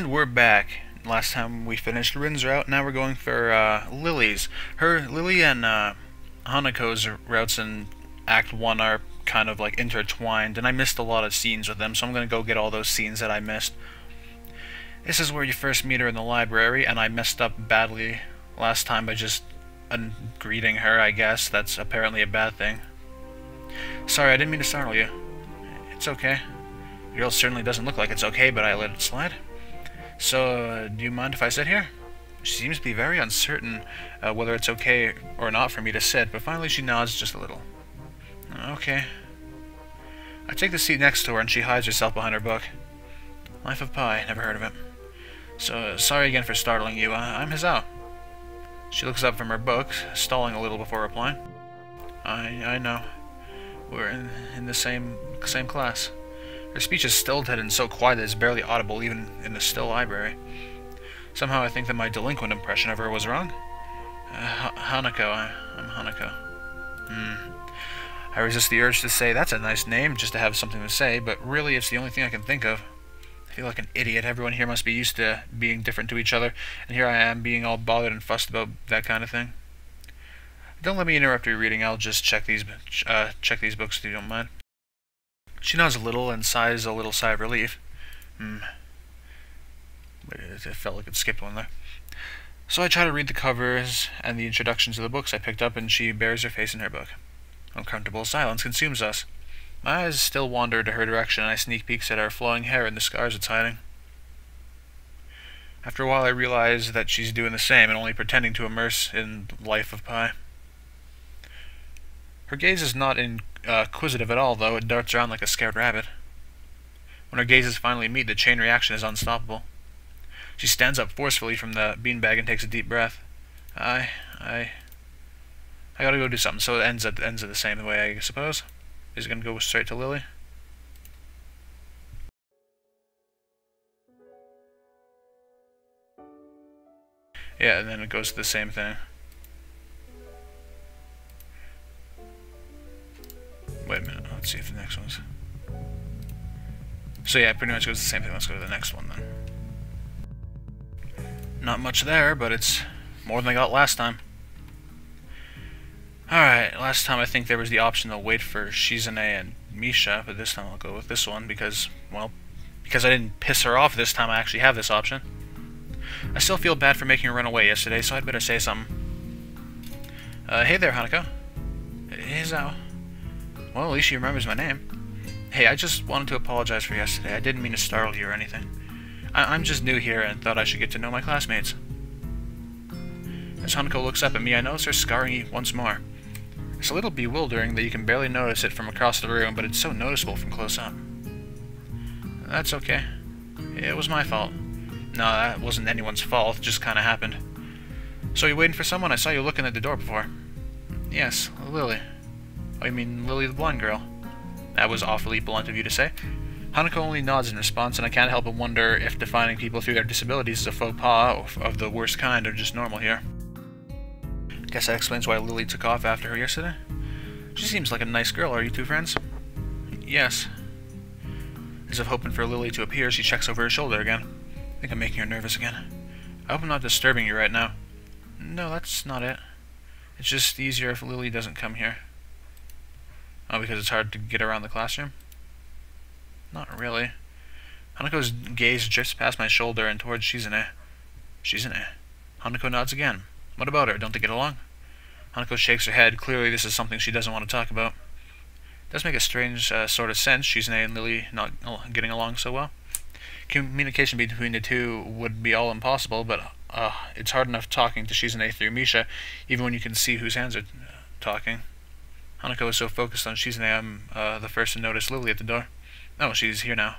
And we're back. Last time we finished Rin's route, now we're going for Lilly's. Lilly and Hanako's routes in Act 1 are kind of like intertwined, and I missed a lot of scenes with them, so I'm going to go get all those scenes that I missed. This is where you first meet her in the library, and I messed up badly last time by just greeting her, I guess. That's apparently a bad thing. Sorry, I didn't mean to startle you. It's okay. The girl certainly doesn't look like it's okay, but I let it slide. So, do you mind if I sit here? She seems to be very uncertain whether it's okay or not for me to sit, but finally she nods just a little. Okay. I take the seat next to her, and she hides herself behind her book. Life of Pi, never heard of it. So, sorry again for startling you. I'm Hizao. She looks up from her book, stalling a little before replying. I know. We're in the same class. Her speech is stilted and so quiet that it's barely audible even in the still library. Somehow I think that my delinquent impression of her was wrong. Hanako. I'm Hanako. I resist the urge to say that's a nice name just to have something to say, but really it's the only thing I can think of. I feel like an idiot. Everyone here must be used to being different to each other, and here I am being all bothered and fussed about that kind of thing. Don't let me interrupt your reading. I'll just check these books if you don't mind. She nods a little and sighs a little sigh of relief. But it felt like it skipped one there. So I try to read the covers and the introductions to the books I picked up, and she buries her face in her book. Uncomfortable silence consumes us. My eyes still wander to her direction, and I sneak peeks at her flowing hair and the scars it's hiding. After a while I realize that she's doing the same and only pretending to immerse in Life of Pi. Her gaze is not inquisitive at all, though. It darts around like a scared rabbit. When our gazes finally meet, the chain reaction is unstoppable. She stands up forcefully from the beanbag and takes a deep breath. I gotta go do something, so it ends at the same way, I suppose. Is it gonna go straight to Lilly? Yeah, and then it goes to the same thing. Wait a minute, let's see if the next one's... So yeah, it pretty much goes the same thing. Let's go to the next one then. Not much there, but it's more than I got last time. Alright, last time I think there was the option to wait for Shizune and Misha, but this time I'll go with this one because, well, because I didn't piss her off this time, I actually have this option. I still feel bad for making her run away yesterday, so I'd better say something. Hey there, Hanako. Hizao. Well, at least she remembers my name. Hey, I just wanted to apologize for yesterday. I didn't mean to startle you or anything. I'm just new here and thought I should get to know my classmates. As Hanako looks up at me, I notice her scarring once more. It's a little bewildering that you can barely notice it from across the room, but it's so noticeable from close up. That's okay. It was my fault. No, that wasn't anyone's fault. It just kind of happened. So you waiting for someone? I saw you looking at the door before. Yes, Lilly. Oh, you mean Lilly the blonde girl? That was awfully blunt of you to say. Hanako only nods in response, and I can't help but wonder if defining people through their disabilities is a faux pas of the worst kind or just normal here. Guess that explains why Lilly took off after her yesterday. She seems like a nice girl. Are you two friends? Yes. As if hoping for Lilly to appear, she checks over her shoulder again. I think I'm making her nervous again. I hope I'm not disturbing you right now. No, that's not it. It's just easier if Lilly doesn't come here. Oh, because it's hard to get around the classroom? Not really. Hanako's gaze drifts past my shoulder and towards Shizune. Shizune? Hanako nods again. What about her? Don't they get along? Hanako shakes her head. Clearly this is something she doesn't want to talk about. It does make a strange sort of sense, Shizune and Lilly not getting along so well. Communication between the two would be all impossible, but it's hard enough talking to Shizune through Misha, even when you can see whose hands are talking. Hanako is so focused on Shizune, I'm the first to notice Lilly at the door. Oh, she's here now.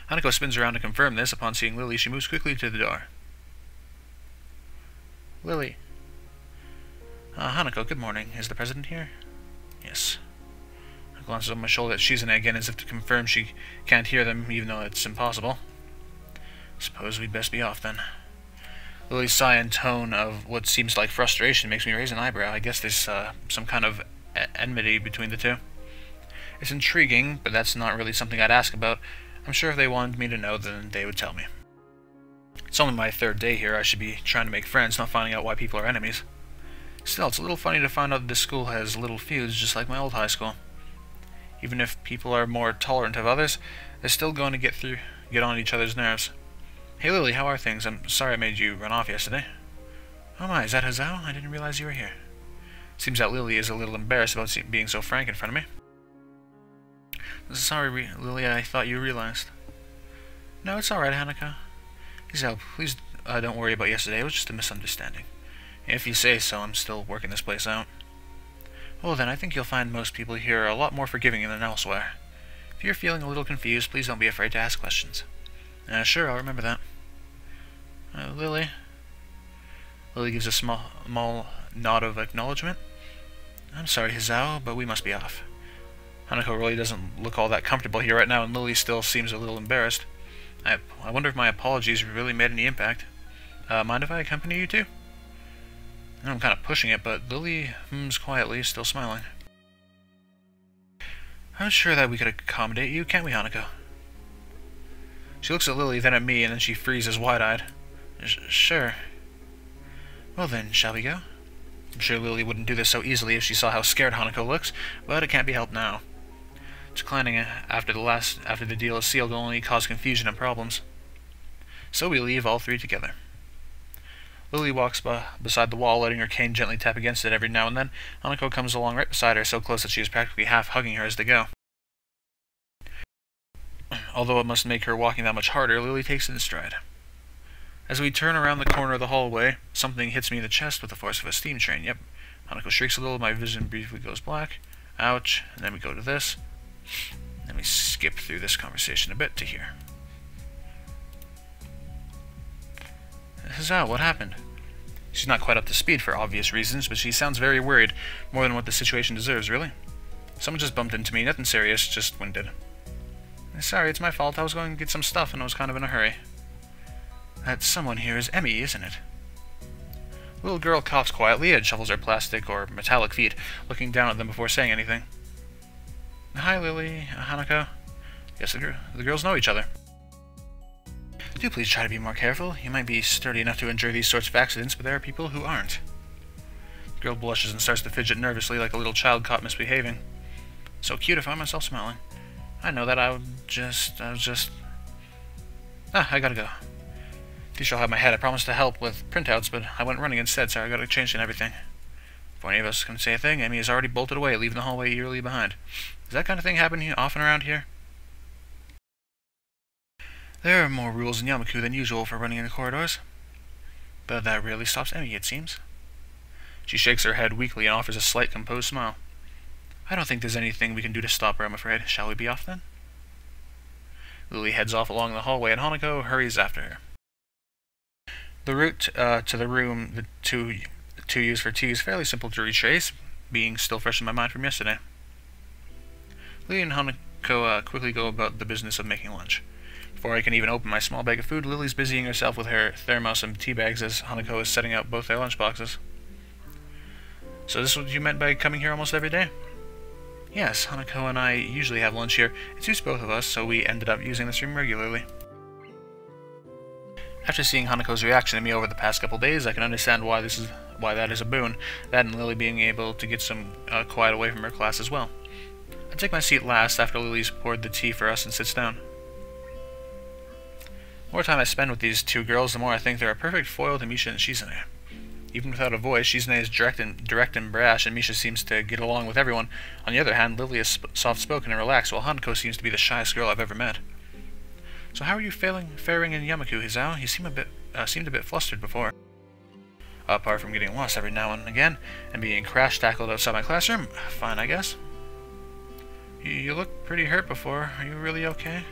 Hanako spins around to confirm this. Upon seeing Lilly, she moves quickly to the door. Lilly. Hanako, good morning. Is the president here? Yes. I glances over my shoulder at Shizune again as if to confirm she can't hear them, even though it's impossible. Suppose we'd best be off then. Lilly's sigh and tone of what seems like frustration makes me raise an eyebrow. I guess there's some kind of enmity between the two. It's intriguing, but that's not really something I'd ask about. I'm sure if they wanted me to know, then they would tell me. It's only my third day here. I should be trying to make friends, not finding out why people are enemies. Still, it's a little funny to find out that this school has little feuds, just like my old high school. Even if people are more tolerant of others, they're still going to get on each other's nerves. Hey Lily, how are things? I'm sorry I made you run off yesterday. Oh my, is that Hazao? I didn't realize you were here. Seems that Lily is a little embarrassed about being so frank in front of me. Sorry, Lily, I thought you realized. No, it's alright, Hanako. Hazao, please don't worry about yesterday. It was just a misunderstanding. If you say so, I'm still working this place out. Well then, I think you'll find most people here are a lot more forgiving than elsewhere. If you're feeling a little confused, please don't be afraid to ask questions. Sure, I'll remember that. Lily? Lily gives a small nod of acknowledgement. I'm sorry, Hazao, but we must be off. Hanako really doesn't look all that comfortable here right now, and Lily still seems a little embarrassed. I wonder if my apologies really made any impact. Mind if I accompany you too? I know I'm kind of pushing it, but Lily hums quietly, still smiling. I'm sure that we could accommodate you, can't we, Hanako? She looks at Lily, then at me, and then she freezes wide-eyed. Sure. Well then, shall we go? I'm sure Lily wouldn't do this so easily if she saw how scared Hanako looks, but it can't be helped now. Declining after the deal is sealed will only cause confusion and problems. So we leave all three together. Lily walks beside the wall, letting her cane gently tap against it every now and then. Hanako comes along right beside her, so close that she is practically half hugging her as they go. Although it must make her walking that much harder, Lily takes it in stride. As we turn around the corner of the hallway, something hits me in the chest with the force of a steam train. Yep. Hanako shrieks a little, my vision briefly goes black. Ouch. And then we go to this. Then we skip through this conversation a bit to here. Hazao, what happened? She's not quite up to speed for obvious reasons, but she sounds very worried, more than what the situation deserves, really. Someone just bumped into me, nothing serious, just winded. Sorry, it's my fault. I was going to get some stuff and I was kind of in a hurry. That someone here is Emmy, isn't it? The little girl coughs quietly and shuffles her plastic or metallic feet, looking down at them before saying anything. Hi, Lily, Hanako. Guess the girls know each other. Do please try to be more careful. You might be sturdy enough to endure these sorts of accidents, but there are people who aren't. The girl blushes and starts to fidget nervously like a little child caught misbehaving. So cute, I find myself smiling. I know that I was just... I gotta go. Teacher will have my head. I promised to help with printouts, but I went running instead, so I gotta change and everything. Before any of us can say a thing, Amy has already bolted away, leaving the hallway eerily behind. Does that kind of thing happen often around here? There are more rules in Yamaku than usual for running in the corridors. But that rarely stops Emi, it seems. She shakes her head weakly and offers a slight composed smile. I don't think there's anything we can do to stop her, I'm afraid. Shall we be off then? Lily heads off along the hallway and Hanako hurries after her. The route to the room the two use for tea is fairly simple to retrace, being still fresh in my mind from yesterday. Lily and Hanako quickly go about the business of making lunch. Before I can even open my small bag of food, Lily's busying herself with her thermos and tea bags as Hanako is setting out both their lunch boxes. So this is what you meant by coming here almost every day? Yes, Hanako and I usually have lunch here. It suits both of us, so we ended up using this room regularly. After seeing Hanako's reaction to me over the past couple days, I can understand why that is a boon, that and Lily being able to get some quiet away from her class as well. I take my seat last after Lily's poured the tea for us and sits down. The more time I spend with these two girls, the more I think they're a perfect foil to Misha and Shizune. Even without a voice, Shizune is direct and brash, and Misha seems to get along with everyone. On the other hand, Lily is soft-spoken and relaxed, while Hanako seems to be the shyest girl I've ever met. So how are you faring in Yamaku, Hazao? You seemed a bit flustered before. Apart from getting lost every now and again, and being crash-tackled outside my classroom, fine, I guess. You looked pretty hurt before. Are you really okay?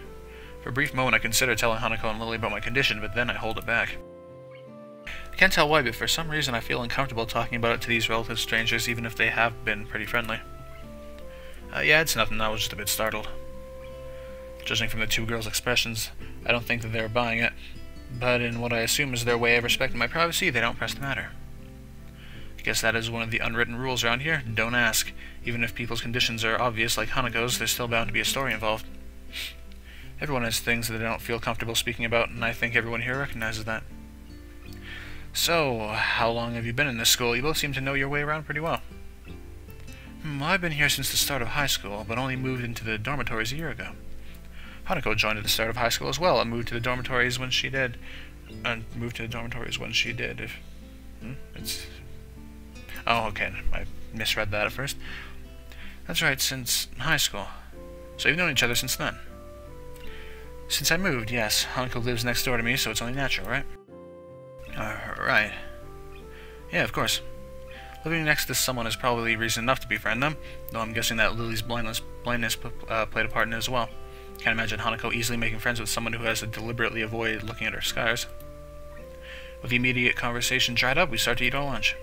For a brief moment I considered telling Hanako and Lily about my condition, but then I hold it back. I can't tell why, but for some reason I feel uncomfortable talking about it to these relative strangers, even if they have been pretty friendly. Yeah, it's nothing. I was just a bit startled. Judging from the two girls' expressions, I don't think that they're buying it, but in what I assume is their way of respecting my privacy, they don't press the matter. I guess that is one of the unwritten rules around here. Don't ask. Even if people's conditions are obvious, like Hanako's, there's still bound to be a story involved. Everyone has things that they don't feel comfortable speaking about, and I think everyone here recognizes that. So, how long have you been in this school? You both seem to know your way around pretty well. Well, I've been here since the start of high school, but only moved into the dormitories a year ago. Hanako joined at the start of high school as well, and moved to the dormitories when she did. Oh, okay, I misread that at first. That's right, since high school. So you've known each other since then? Since I moved, yes. Hanako lives next door to me, so it's only natural, right? Right. Yeah, of course. Living next to someone is probably reason enough to befriend them, though I'm guessing that Lily's blindness played a part in it as well. Can't imagine Hanako easily making friends with someone who has to deliberately avoid looking at her scars. With the immediate conversation dried up, we start to eat our lunch.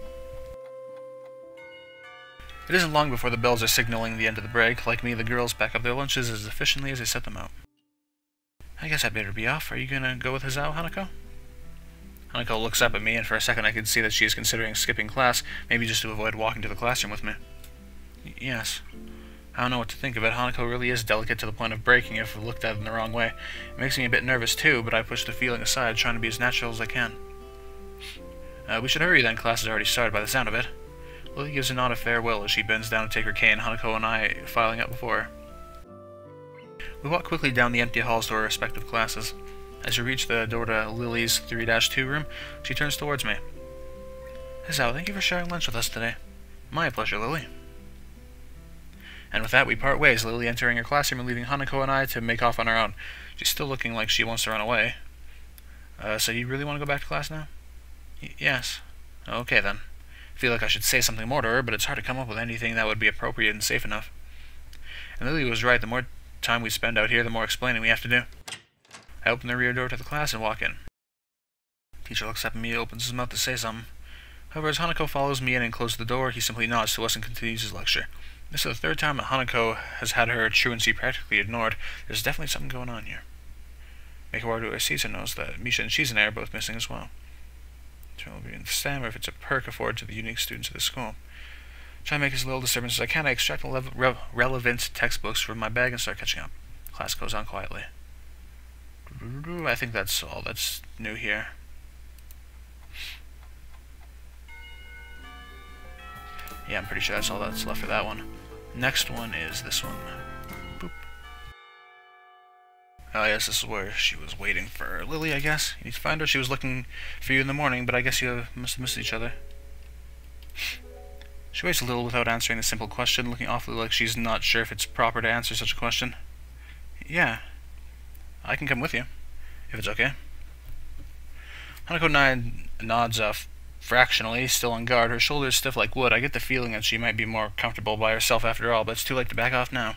It isn't long before the bells are signaling the end of the break. Like me, the girls pack up their lunches as efficiently as they set them out. I guess I'd better be off. Are you gonna go with Hazao, Hanako? Hanako looks up at me, and for a second I can see that she is considering skipping class, maybe just to avoid walking to the classroom with me. Yes. I don't know what to think of it. Hanako really is delicate to the point of breaking if looked at in the wrong way. It makes me a bit nervous too, but I push the feeling aside, trying to be as natural as I can. We should hurry then, class has already started by the sound of it. Lily gives a nod of farewell as she bends down to take her cane, Hanako and I filing up before her. We walk quickly down the empty halls to our respective classes. As we reach the door to Lily's 3-2 room, she turns towards me. Hazao, thank you for sharing lunch with us today. My pleasure, Lily. And with that, we part ways, Lily entering her classroom and leaving Hanako and I to make off on our own. She's still looking like she wants to run away. So you really want to go back to class now? Yes. Okay, then. I feel like I should say something more to her, but it's hard to come up with anything that would be appropriate and safe enough. And Lily was right. The more time we spend out here, the more explaining we have to do. I open the rear door to the class and walk in. Teacher looks up at me, opens his mouth to say something. However, as Hanako follows me in and closes the door, he simply nods to us and continues his lecture. This is the third time that Hanako has had her truancy practically ignored. There's definitely something going on here. Makewaru Asisa knows that Misha and Shizune are both missing as well. So we'll understand if it's a perk afforded to the unique students of the school. Try to make as little disturbance as I can. I extract the relevant textbooks from my bag and start catching up. Class goes on quietly. I think that's all that's new here. Yeah, I'm pretty sure that's all that's left for that one. Next one is this one. Boop. Oh yes, this is where she was waiting for Lily, I guess. You need to find her. She was looking for you in the morning, but I guess you must have missed each other. She waits a little without answering the simple question, looking awfully like she's not sure if it's proper to answer such a question. Yeah. I can come with you, if it's okay. Hanako nods fractionally, still on guard, her shoulders stiff like wood. I get the feeling that she might be more comfortable by herself after all, but it's too late to back off now.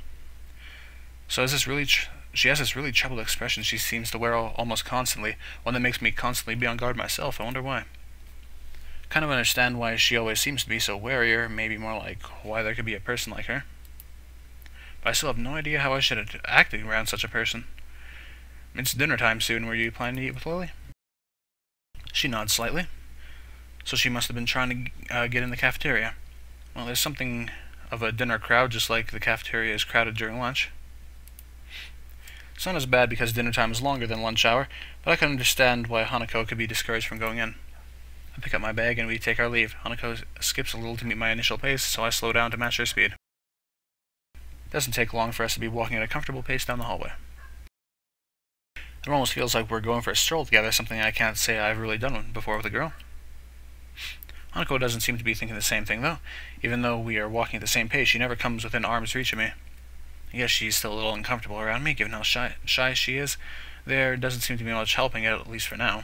So is this really she has this really troubled expression she seems to wear almost constantly, one that makes me constantly be on guard myself. I wonder why. Kind of understand why she always seems to be so wary, or maybe more like why there could be a person like her. But I still have no idea how I should act around such a person. It's dinner time soon. Were you planning to eat with Lily? She nods slightly. So she must have been trying to get in the cafeteria. Well, there's something of a dinner crowd, just like the cafeteria is crowded during lunch. It's not as bad because dinner time is longer than lunch hour, but I can understand why Hanako could be discouraged from going in. I pick up my bag and we take our leave. Hanako skips a little to meet my initial pace, so I slow down to match her speed. It doesn't take long for us to be walking at a comfortable pace down the hallway. It almost feels like we're going for a stroll together, something I can't say I've really done before with a girl. Hanako doesn't seem to be thinking the same thing, though. Even though we are walking at the same pace, she never comes within arm's reach of me. I guess she's still a little uncomfortable around me, given how shy she is. There doesn't seem to be much helping it, at least for now.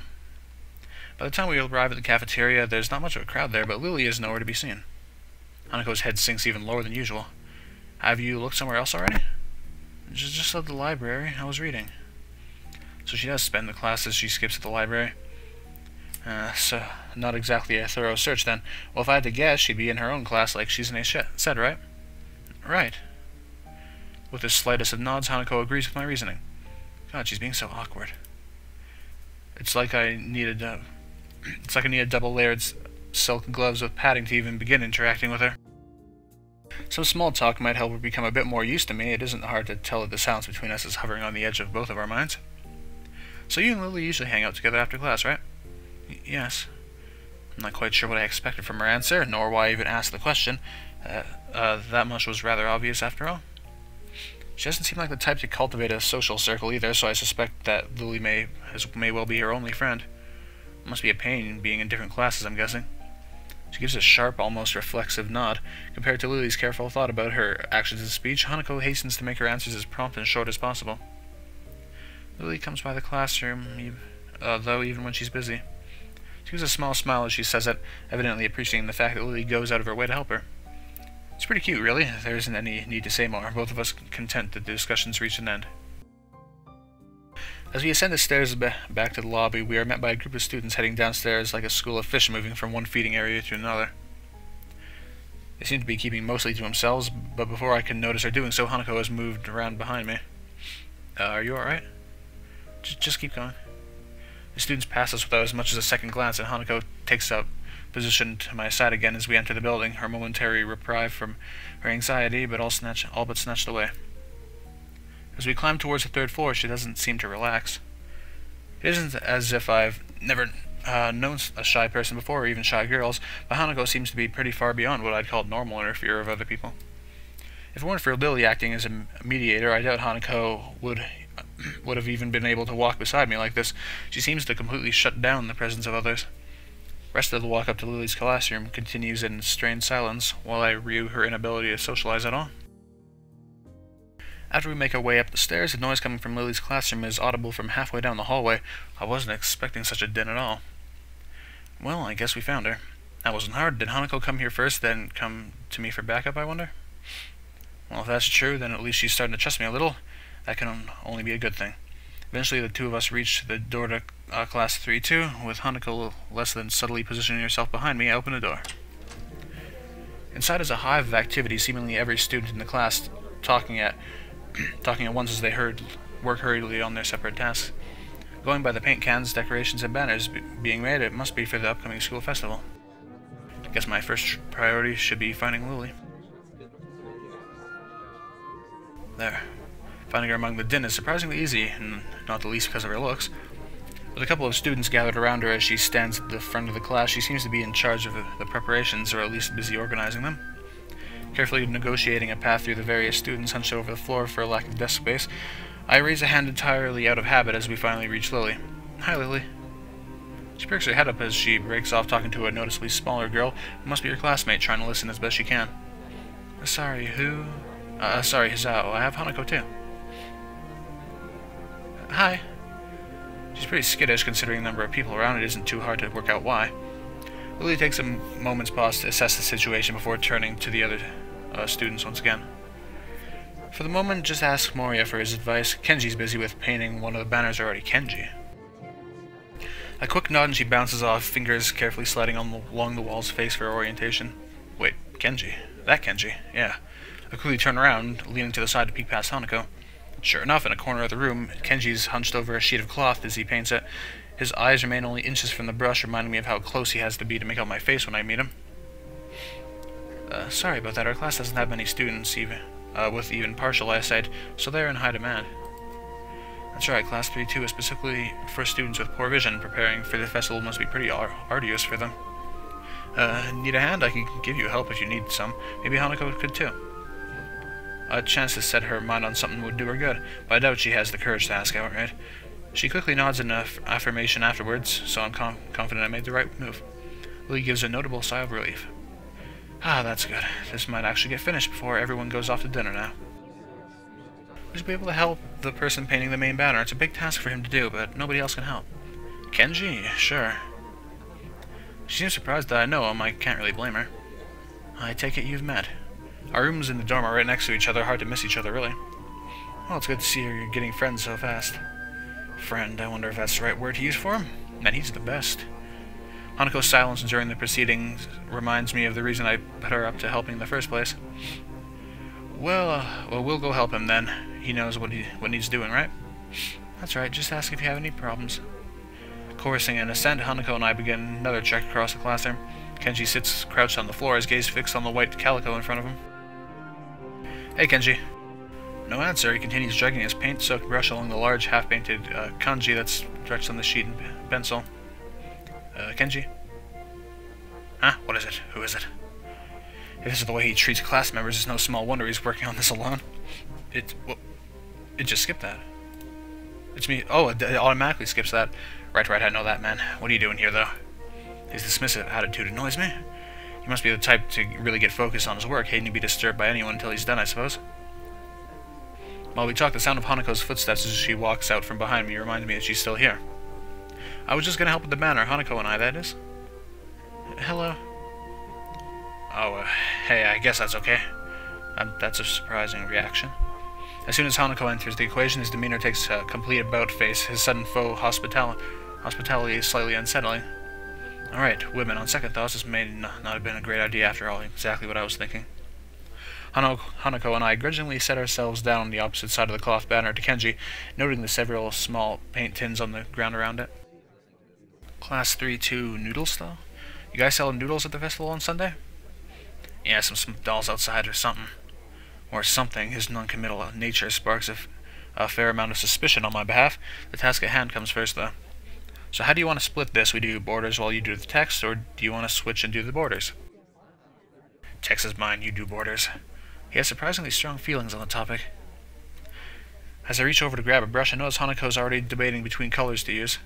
By the time we arrive at the cafeteria, there's not much of a crowd there, but Lily is nowhere to be seen. Hanako's head sinks even lower than usual. Have you looked somewhere else already? Just at the library. I was reading. So she does spend the classes she skips at the library. So not exactly a thorough search then. Well, if I had to guess, she'd be in her own class like Shizune said, right? Right. With the slightest of nods, Hanako agrees with my reasoning. God, she's being so awkward. It's like I need double-layered silk gloves with padding to even begin interacting with her. Some small talk might help her become a bit more used to me. It isn't hard to tell that the silence between us is hovering on the edge of both of our minds. So you and Lily usually hang out together after class, right? Yes. I'm not quite sure what I expected from her answer, nor why I even asked the question. That much was rather obvious after all. She doesn't seem like the type to cultivate a social circle either, so I suspect that Lily may well be her only friend. It must be a pain being in different classes, I'm guessing. She gives a sharp, almost reflexive nod. Compared to Lily's careful thought about her actions and speech, Hanako hastens to make her answers as prompt and short as possible. Lily comes by the classroom, though even when she's busy. She gives a small smile as she says it, evidently appreciating the fact that Lily goes out of her way to help her. It's pretty cute, really. There isn't any need to say more. Both of us content that the discussions reach an end. As we ascend the stairs back to the lobby, we are met by a group of students heading downstairs like a school of fish moving from one feeding area to another. They seem to be keeping mostly to themselves, but before I can notice her doing so, Hanako has moved around behind me. Are you alright? Just keep going. The students pass us without as much as a second glance, and Hanako takes up position to my side again as we enter the building, her momentary reprieve from her anxiety, but all but snatched away. As we climb towards the third floor, she doesn't seem to relax. It isn't as if I've never known a shy person before, or even shy girls, but Hanako seems to be pretty far beyond what I'd call normal in her fear of other people. If it weren't for Lily acting as a mediator, I doubt Hanako would have even been able to walk beside me like this. She seems to completely shut down the presence of others. The rest of the walk up to Lily's classroom continues in strained silence, while I rue her inability to socialize at all. After we make our way up the stairs, the noise coming from Lily's classroom is audible from halfway down the hallway. I wasn't expecting such a din at all. Well, I guess we found her. That wasn't hard. Did Hanako come here first, then come to me for backup, I wonder? Well, if that's true, then at least she's starting to trust me a little. That can only be a good thing. Eventually, the two of us reach the door to Class 3-2. With Hanako less than subtly positioning herself behind me, I open the door. Inside is a hive of activity, seemingly every student in the class talking at once as they work hurriedly on their separate tasks. Going by the paint cans, decorations, and banners being made, it must be for the upcoming school festival. I guess my first priority should be finding Lily. There. Finding her among the din is surprisingly easy, and not the least because of her looks. With a couple of students gathered around her as she stands at the front of the class, she seems to be in charge of the preparations, or at least busy organizing them. Carefully negotiating a path through the various students hunched over the floor for a lack of desk space, I raise a hand entirely out of habit as we finally reach Lily. Hi, Lily. She perks her head up as she breaks off talking to a noticeably smaller girl who must be her classmate, trying to listen as best she can. Sorry, who? Sorry, Hizao. I have Hanako too. Hi. She's pretty skittish considering the number of people around. It isn't too hard to work out why. Lily takes a moment's pause to assess the situation before turning to the other students once again. For the moment, just ask Moriya for his advice. Kenji's busy with painting one of the banners already. Kenji. A quick nod and she bounces off, fingers carefully sliding along the wall's face for orientation. Wait, Kenji? That Kenji? Yeah. I quickly turn around, leaning to the side to peek past Hanako. Sure enough, in a corner of the room, Kenji's hunched over a sheet of cloth as he paints it. His eyes remain only inches from the brush, reminding me of how close he has to be to make out my face when I meet him. Sorry about that. Our class doesn't have many students, with even partial eyesight, so they're in high demand. That's right, Class 3-2 is specifically for students with poor vision. Preparing for the festival must be pretty arduous for them. Need a hand? I can give you help if you need some. Maybe Hanako could too. A chance to set her mind on something would do her good, but I doubt she has the courage to ask outright. She quickly nods in affirmation afterwards, so I'm confident I made the right move. Lily gives a notable sigh of relief. Ah, that's good. This might actually get finished before everyone goes off to dinner now. We should be able to help the person painting the main banner. It's a big task for him to do, but nobody else can help. Kenji? Sure. She seems surprised that I know him. I can't really blame her. I take it you've met. Our rooms in the dorm are right next to each other. Hard to miss each other, really. Well, it's good to see you're getting friends so fast. Friend, I wonder if that's the right word to use for him? Man, he's the best. Hanako's silence during the proceedings reminds me of the reason I put her up to helping in the first place. Well, we'll go help him then. He knows what needs doing, right? That's right, just ask if you have any problems. Chorusing an assent, Hanako and I begin another trek across the classroom. Kenji sits crouched on the floor, his gaze fixed on the white calico in front of him. Hey, Kenji. No answer. He continues dragging his paint-soaked brush along the large, half-painted kanji that's stretched on the sheet and pencil. Kenji? Huh? What is it? Who is it? If this is the way he treats class members, it's no small wonder he's working on this alone. Well, it just skipped that. It's me. Oh, it automatically skips that. Right, I know that, man. What are you doing here, though? His dismissive attitude annoys me. He must be the type to really get focused on his work, hating to be disturbed by anyone until he's done, I suppose. While we talk, the sound of Hanako's footsteps as she walks out from behind me reminds me that she's still here. I was just gonna help with the banner, Hanako and I, that is. Hello. Oh, hey, I guess that's okay. That's a surprising reaction. As soon as Hanako enters the equation, his demeanor takes a complete about-face. His sudden faux hospitality is slightly unsettling. Alright, women, on second thoughts, this may not have been a great idea after all. Exactly what I was thinking. Hanako and I grudgingly set ourselves down on the opposite side of the cloth banner to Kenji, noting the several small paint tins on the ground around it. Class 3-2 noodle style? You guys selling noodles at the festival on Sunday? Yeah, some dolls outside or something. Or something. His non-committal nature sparks a fair amount of suspicion on my behalf. The task at hand comes first, though. So how do you want to split this? We do borders while you do the text, or do you want to switch and do the borders? Text is mine, you do borders. He has surprisingly strong feelings on the topic. As I reach over to grab a brush, I notice Hanako's already debating between colors to use.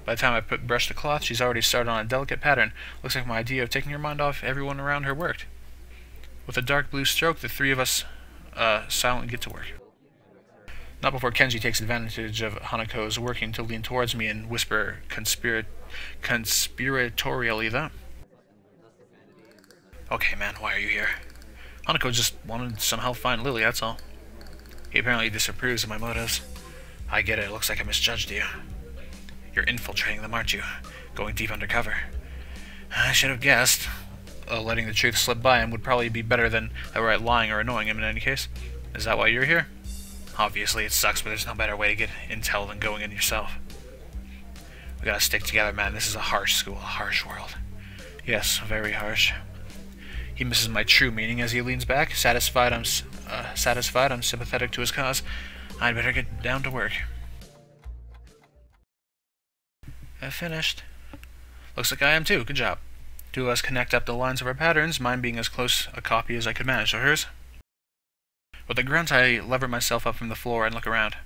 By the time I put brush to cloth, she's already started on a delicate pattern. Looks like my idea of taking her mind off everyone around her worked. With a dark blue stroke, the three of us silently get to work. Not before Kenji takes advantage of Hanako's working to lean towards me and whisper conspiratorially that. Okay, man, why are you here? Hanako just wanted to somehow find Lilly, that's all. He apparently disapproves of my motives. I get it looks like I misjudged you. You're infiltrating them, aren't you? Going deep undercover. I should have guessed. Letting the truth slip by him would probably be better than outright lying or annoying him in any case. Is that why you're here? Obviously, it sucks, but there's no better way to get intel than going in yourself. We gotta stick together, man. This is a harsh school, a harsh world. Yes, very harsh. He misses my true meaning as he leans back, satisfied I'm sympathetic to his cause. I'd better get down to work. Finished. Looks like I am too. Good job. Two of us connect up the lines of our patterns, mine being as close a copy as I could manage. So hers? With a grunt, I lever myself up from the floor and look around.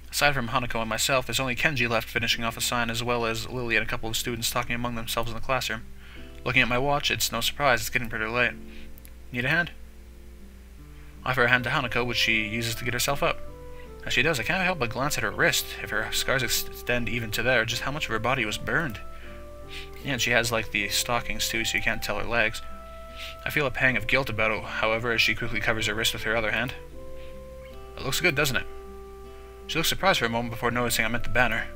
Aside from Hanako and myself, there's only Kenji left finishing off a sign, as well as Lilly and a couple of students talking among themselves in the classroom. Looking at my watch, it's no surprise it's getting pretty late. Need a hand? I offer a hand to Hanako, which she uses to get herself up. As she does, I can't help but glance at her wrist. If her scars extend even to there, just how much of her body was burned. Yeah, and she has, like, the stockings, too, so you can't tell her legs. I feel a pang of guilt about it, however, as she quickly covers her wrist with her other hand. It looks good, doesn't it? She looks surprised for a moment before noticing I meant the banner.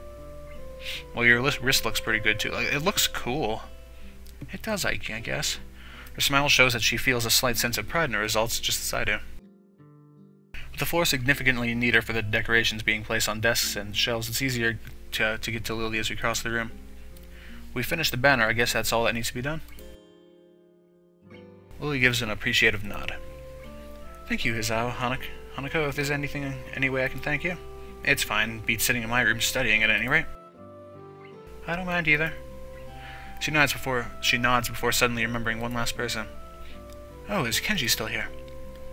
Well, your wrist looks pretty good, too. Like, it looks cool. It does, I guess. Her smile shows that she feels a slight sense of pride in her results, just as I do. With the floor significantly neater for the decorations being placed on desks and shelves, it's easier to get to Lilly as we cross the room. We finished the banner. I guess that's all that needs to be done. Lilly gives an appreciative nod. Thank you, Hisao. Hanako, if there's any way I can thank you? It's fine. Beats sitting in my room studying at any rate. I don't mind either. She nods before suddenly remembering one last person. Oh, is Kenji still here?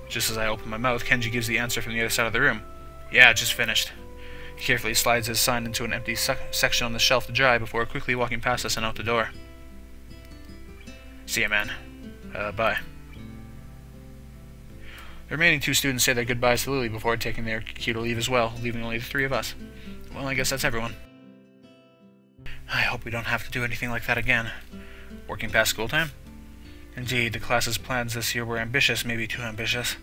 Just as I open my mouth, Kenji gives the answer from the other side of the room. Yeah, just finished. He carefully slides his sign into an empty section on the shelf to dry before quickly walking past us and out the door. See ya, man. Bye. The remaining two students say their goodbyes to Lilly before taking their cue to leave as well, leaving only the three of us. Well, I guess that's everyone. I hope we don't have to do anything like that again. Working past school time? Indeed, the class's plans this year were ambitious, maybe too ambitious.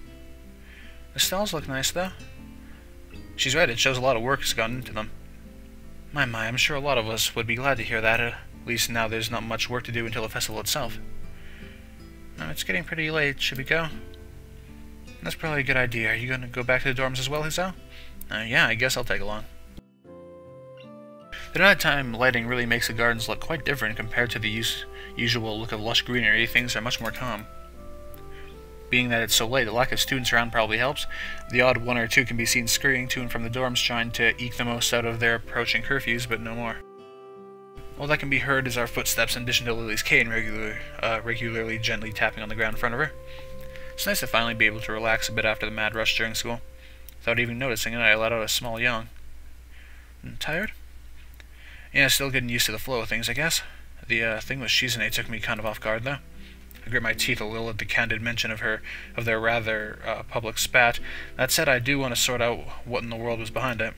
The stalls look nice, though. She's right, it shows a lot of work has gone into them. My, I'm sure a lot of us would be glad to hear that, at least now there's not much work to do until the festival itself. It's getting pretty late, should we go? That's probably a good idea. Are you going to go back to the dorms as well, Hisao? Yeah, I guess I'll tag along. The nighttime lighting really makes the gardens look quite different compared to the usual look of lush greenery. Things are much more calm. Being that it's so late, the lack of students around probably helps. The odd one or two can be seen scurrying to and from the dorms trying to eke the most out of their approaching curfews, but no more. All that can be heard is our footsteps in addition to Lily's cane regularly gently tapping on the ground in front of her. It's nice to finally be able to relax a bit after the mad rush during school. Without even noticing it, I let out a small yawn. Tired? Yeah, still getting used to the flow of things, I guess. The thing with Shizune took me kind of off guard, though. I grit my teeth a little at the candid mention of their rather public spat. That said, I do want to sort out what in the world was behind it.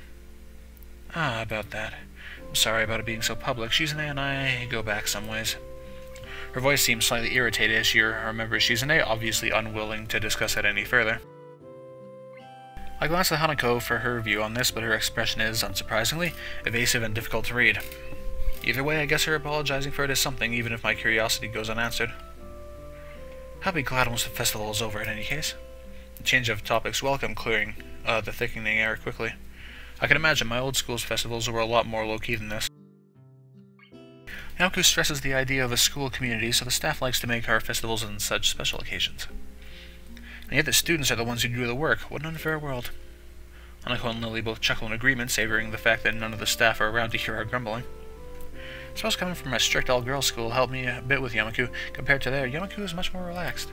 Ah, about that. I'm sorry about it being so public. Shizune and I go back some ways. Her voice seemed slightly irritated as she remembers Shizune, obviously unwilling to discuss it any further. I glanced at Hanako for her view on this, but her expression is, unsurprisingly, evasive and difficult to read. Either way, I guess her apologizing for it is something, even if my curiosity goes unanswered. I'll be glad once the festival is over in any case. The change of topics welcome, clearing the thickening air quickly. I can imagine my old school's festivals were a lot more low-key than this. Naoku stresses the idea of a school community, so the staff likes to make our festivals on such special occasions. And yet the students are the ones who do the work. What an unfair world. Hanako and Lily both chuckle in agreement, savoring the fact that none of the staff are around to hear our grumbling. I suppose coming from a strict all-girls school helped me a bit with Yamaku. Compared to there, Yamaku is much more relaxed.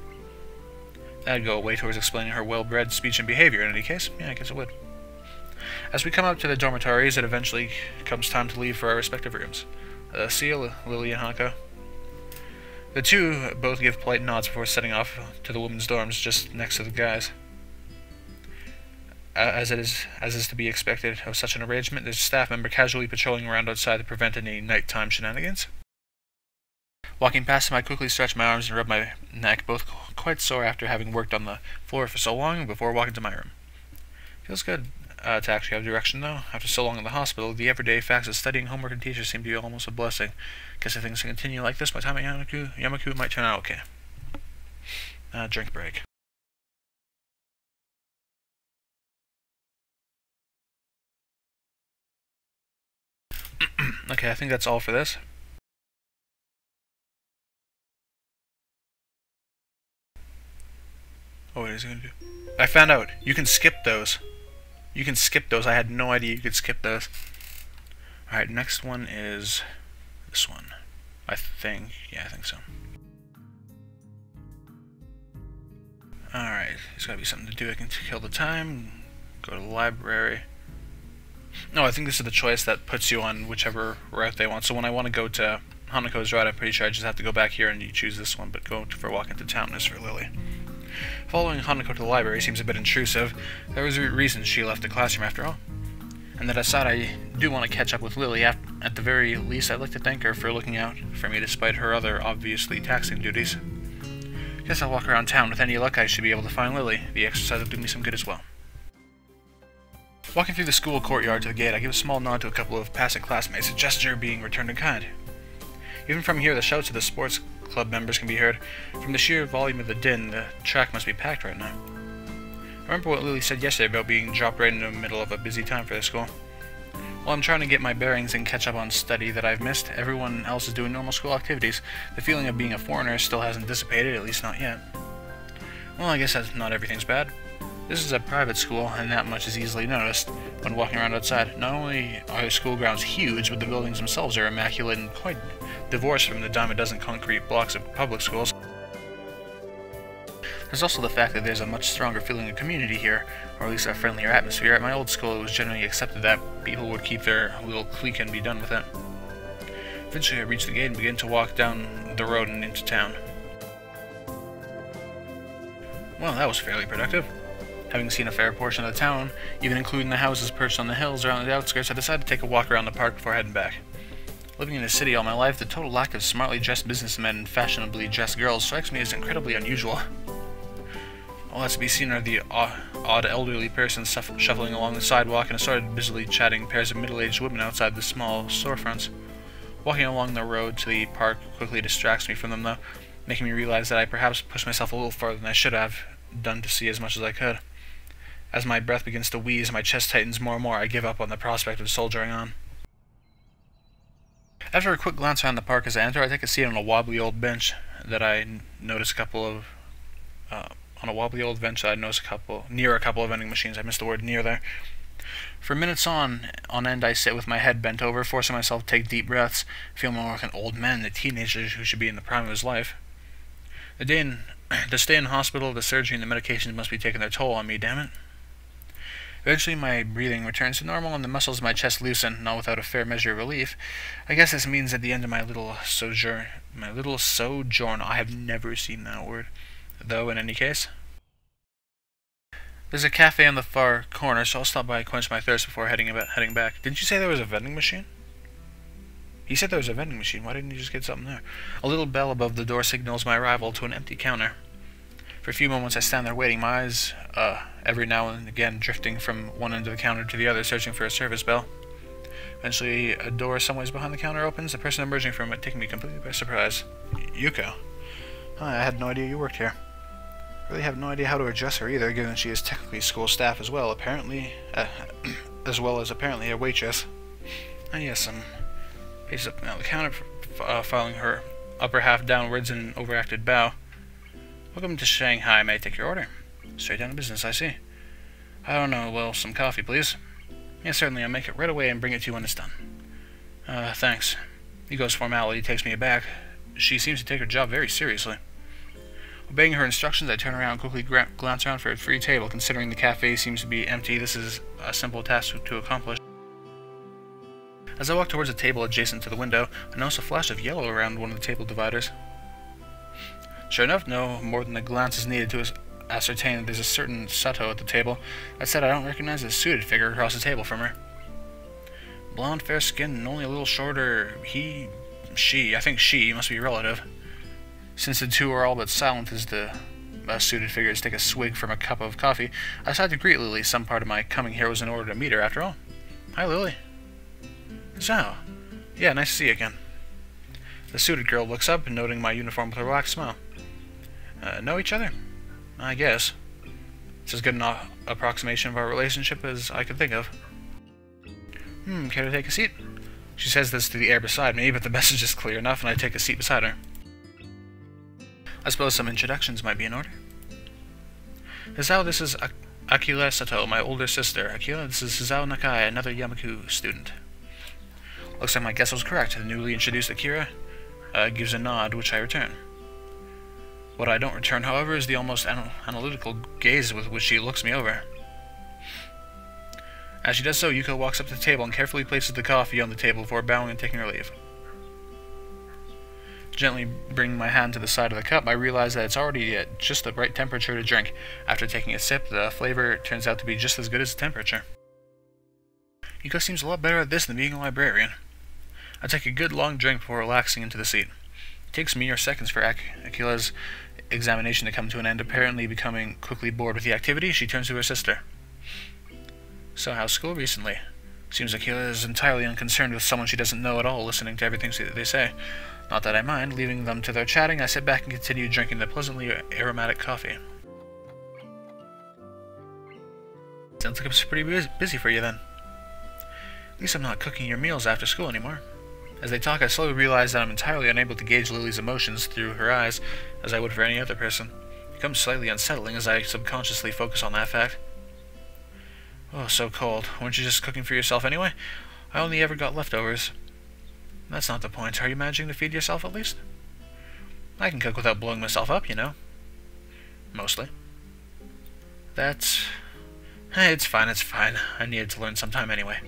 That'd go away towards explaining her well-bred speech and behavior in any case. Yeah, I guess it would. As we come up to the dormitories, it eventually comes time to leave for our respective rooms. See you, Lily and Hanako. The two both give polite nods before setting off to the women's dorms just next to the guys. As is to be expected of such an arrangement, there's a staff member casually patrolling around outside to prevent any nighttime shenanigans. Walking past him, I quickly stretch my arms and rub my neck, both quite sore after having worked on the floor for so long, before walking to my room. Feels good to actually have direction, though. After so long in the hospital, the everyday facts of studying, homework, and teachers seem to be almost a blessing. Guess if things continue like this, by the time at Yamaku might turn out okay. Drink break. Okay, I think that's all for this. Oh, what is he gonna do? I found out. You can skip those. You can skip those. I had no idea you could skip those. Alright, next one is this one. I think. Yeah, I think so. Alright, there's gotta be something to do. I can kill the time. Go to the library. No, I think this is the choice that puts you on whichever route they want. So when I want to go to Hanako's route, I'm pretty sure I just have to go back here and you choose this one, but go for a walk into town is for Lily. Following Hanako to the library seems a bit intrusive. There was a reason she left the classroom after all. And that aside, I do want to catch up with Lily. At the very least, I'd like to thank her for looking out for me despite her other obviously taxing duties. Guess I'll walk around town. With any luck, I should be able to find Lily. The exercise will do me some good as well. Walking through the school courtyard to the gate, I give a small nod to a couple of passing classmates, a gesture being returned in kind. Even from here, the shouts of the sports club members can be heard. From the sheer volume of the din, the track must be packed right now. I remember what Lily said yesterday about being dropped right in the middle of a busy time for the school. While I'm trying to get my bearings and catch up on study that I've missed, everyone else is doing normal school activities. The feeling of being a foreigner still hasn't dissipated, at least not yet. Well, I guess that not everything's bad. This is a private school, and that much is easily noticed when walking around outside. Not only are the school grounds huge, but the buildings themselves are immaculate and quite divorced from the dime a dozen concrete blocks of public schools. There's also the fact that there's a much stronger feeling of community here, or at least a friendlier atmosphere. At my old school, it was generally accepted that people would keep their little clique and be done with it. Eventually, I reached the gate and began to walk down the road and into town. Well, that was fairly productive. Having seen a fair portion of the town, even including the houses perched on the hills around the outskirts, I decided to take a walk around the park before heading back. Living in a city all my life, the total lack of smartly dressed businessmen and fashionably dressed girls strikes me as incredibly unusual. All that's to be seen are the odd elderly persons shuffling along the sidewalk and assorted busily chatting pairs of middle-aged women outside the small storefronts. Walking along the road to the park quickly distracts me from them, though, making me realize that I perhaps pushed myself a little farther than I should have done to see as much as I could. As my breath begins to wheeze and my chest tightens more and more, I give up on the prospect of soldiering on. After a quick glance around the park as I enter, I take a seat on a wobbly old bench that I notice a couple of On a wobbly old bench, I notice near a couple of vending machines. I missed the word near there. For minutes on end, I sit with my head bent over, forcing myself to take deep breaths, feeling more like an old man than a teenager who should be in the prime of his life. The stay in hospital, the surgery, and the medications must be taking their toll on me, damn it. Eventually, my breathing returns to normal, and the muscles of my chest loosen, not without a fair measure of relief. I guess this means at the end of my little sojourn. I have never seen that word, though. In any case, there's a cafe on the far corner, so I'll stop by and quench my thirst before heading back. Didn't you say there was a vending machine? He said there was a vending machine. Why didn't you just get something there? A little bell above the door signals my arrival to an empty counter. For a few moments I stand there waiting, my eyes, every now and again drifting from one end of the counter to the other, searching for a service bell. Eventually, a door some ways behind the counter opens, a person emerging from it taking me completely by surprise. Yuko. I had no idea you worked here. I really have no idea how to address her either, given she is technically school staff as well, as well as apparently a waitress. Yes, paces up and down the counter, filing her upper half downwards in an overacted bow. Welcome to Shanghai. May I take your order? Straight down to business, I see. I don't know, well, some coffee, please. Yes, certainly, I'll make it right away and bring it to you when it's done. Thanks. Yuko's formality takes me aback. She seems to take her job very seriously. Obeying her instructions, I turn around and quickly glance around for a free table. Considering the cafe seems to be empty, this is a simple task to accomplish. As I walk towards a table adjacent to the window, I notice a flash of yellow around one of the table dividers. Sure enough, no more than a glance is needed to ascertain that there's a certain Sato at the table. That said, I don't recognize a suited figure across the table from her. Blonde, fair skin, and only a little shorter. I think she must be relative. Since the two are all but silent as the suited figures take a swig from a cup of coffee, I decide to greet Lilly. Some part of my coming here was in order to meet her, after all. Hi, Lilly. So, yeah, nice to see you again. The suited girl looks up, noting my uniform with a relaxed smile. Know each other? I guess. It's as good an approximation of our relationship as I could think of. Care to take a seat? She says this to the air beside me, but the message is clear enough, and I take a seat beside her. I suppose some introductions might be in order. Hisao, this is Akira Sato, my older sister. Akira, this is Hisao Nakai, another Yamaku student. Looks like my guess was correct. The newly introduced Akira gives a nod, which I return. What I don't return, however, is the almost analytical gaze with which she looks me over. As she does so, Yuko walks up to the table and carefully places the coffee on the table before bowing and taking her leave. Gently bringing my hand to the side of the cup, I realize that it's already at just the right temperature to drink. After taking a sip, the flavor turns out to be just as good as the temperature. Yuko seems a lot better at this than being a librarian. I take a good long drink before relaxing into the seat. It takes mere seconds for Akila's examination to come to an end. Apparently becoming quickly bored with the activity, she turns to her sister. So, how's school recently? Seems Akila is entirely unconcerned with someone she doesn't know at all, listening to everything they say. Not that I mind. Leaving them to their chatting, I sit back and continue drinking the pleasantly aromatic coffee. Sounds like it's pretty busy for you then. At least I'm not cooking your meals after school anymore. As they talk, I slowly realize that I'm entirely unable to gauge Lily's emotions through her eyes, as I would for any other person. It becomes slightly unsettling as I subconsciously focus on that fact. Oh, so cold. Weren't you just cooking for yourself anyway? I only ever got leftovers. That's not the point. Are you managing to feed yourself at least? I can cook without blowing myself up, you know. Mostly. That's... it's fine, it's fine. I needed to learn sometime anyway.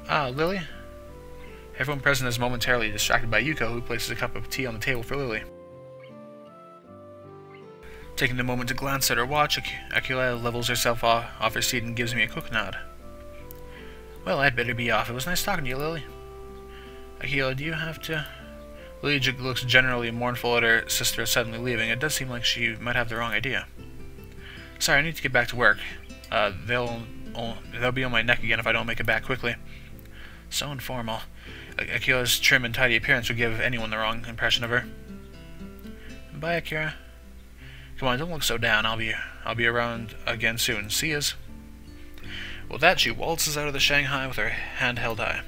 Lily? Everyone present is momentarily distracted by Yuko, who places a cup of tea on the table for Lily. Taking the moment to glance at her watch, Akila levels herself off her seat and gives me a quick nod. Well, I'd better be off. It was nice talking to you, Lily. Akila, do you have to... Lily looks generally mournful at her sister suddenly leaving. It does seem like she might have the wrong idea. Sorry, I need to get back to work. They'll be on my neck again if I don't make it back quickly. So informal. Akila's trim and tidy appearance would give anyone the wrong impression of her. Bye, Akira. Come on, don't look so down. I'll be around again soon. See yas. With that, she waltzes out of the Shanghai with her hand held high.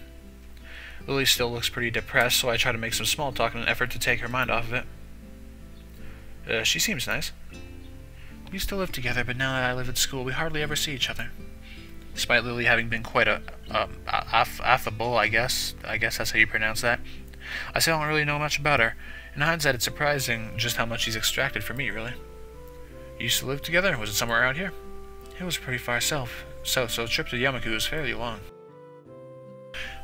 Lily still looks pretty depressed, so I try to make some small talk in an effort to take her mind off of it. She seems nice. We used to live together, but now that I live at school, we hardly ever see each other. Despite Lily having been quite affable, I guess that's how you pronounce that, I still don't really know much about her. In hindsight, it's surprising just how much she's extracted from me, really. You used to live together? Was it somewhere around here? It was pretty far south, so the trip to Yamaku was fairly long.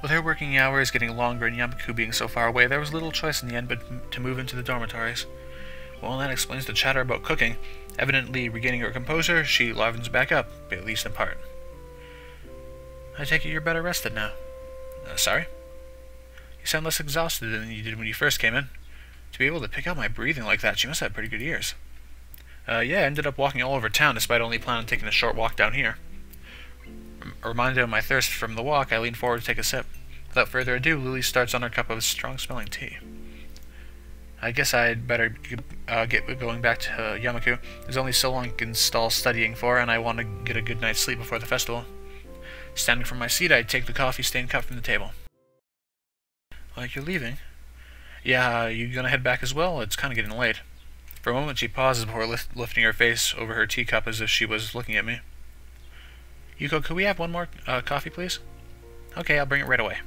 With her working hours getting longer and Yamaku being so far away, there was little choice in the end but to move into the dormitories. Well, that explains the chatter about cooking. Evidently regaining her composure, she livens back up, at least in part. I take it you're better rested now. Sorry? You sound less exhausted than you did when you first came in. To be able to pick up my breathing like that, you must have pretty good ears. Yeah, I ended up walking all over town despite only planning on taking a short walk down here. Reminded of my thirst from the walk, I leaned forward to take a sip. Without further ado, Lily starts on her cup of strong-smelling tea. I guess I'd better get going back to Yamaku. There's only so long I can stall studying for, and I want to get a good night's sleep before the festival. Standing from my seat, I take the coffee-stained cup from the table. Like you're leaving? Yeah, you gonna head back as well? It's kind of getting late. For a moment, she pauses before lifting her face over her teacup as if she was looking at me. Yuko, could we have one more coffee, please? Okay, I'll bring it right away.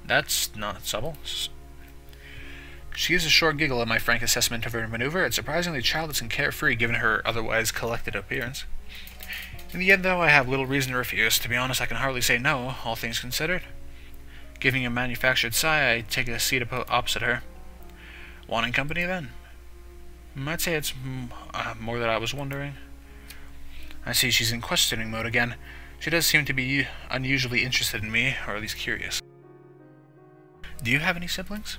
That's not subtle. She gives a short giggle at my frank assessment of her maneuver. It's surprisingly childless and carefree given her otherwise collected appearance. In the end, though, I have little reason to refuse. To be honest, I can hardly say no, all things considered. Giving a manufactured sigh, I take a seat opposite her. Wanting company, then? I'd say it's more that I was wondering. I see she's in questioning mode again. She does seem to be unusually interested in me, or at least curious. Do you have any siblings?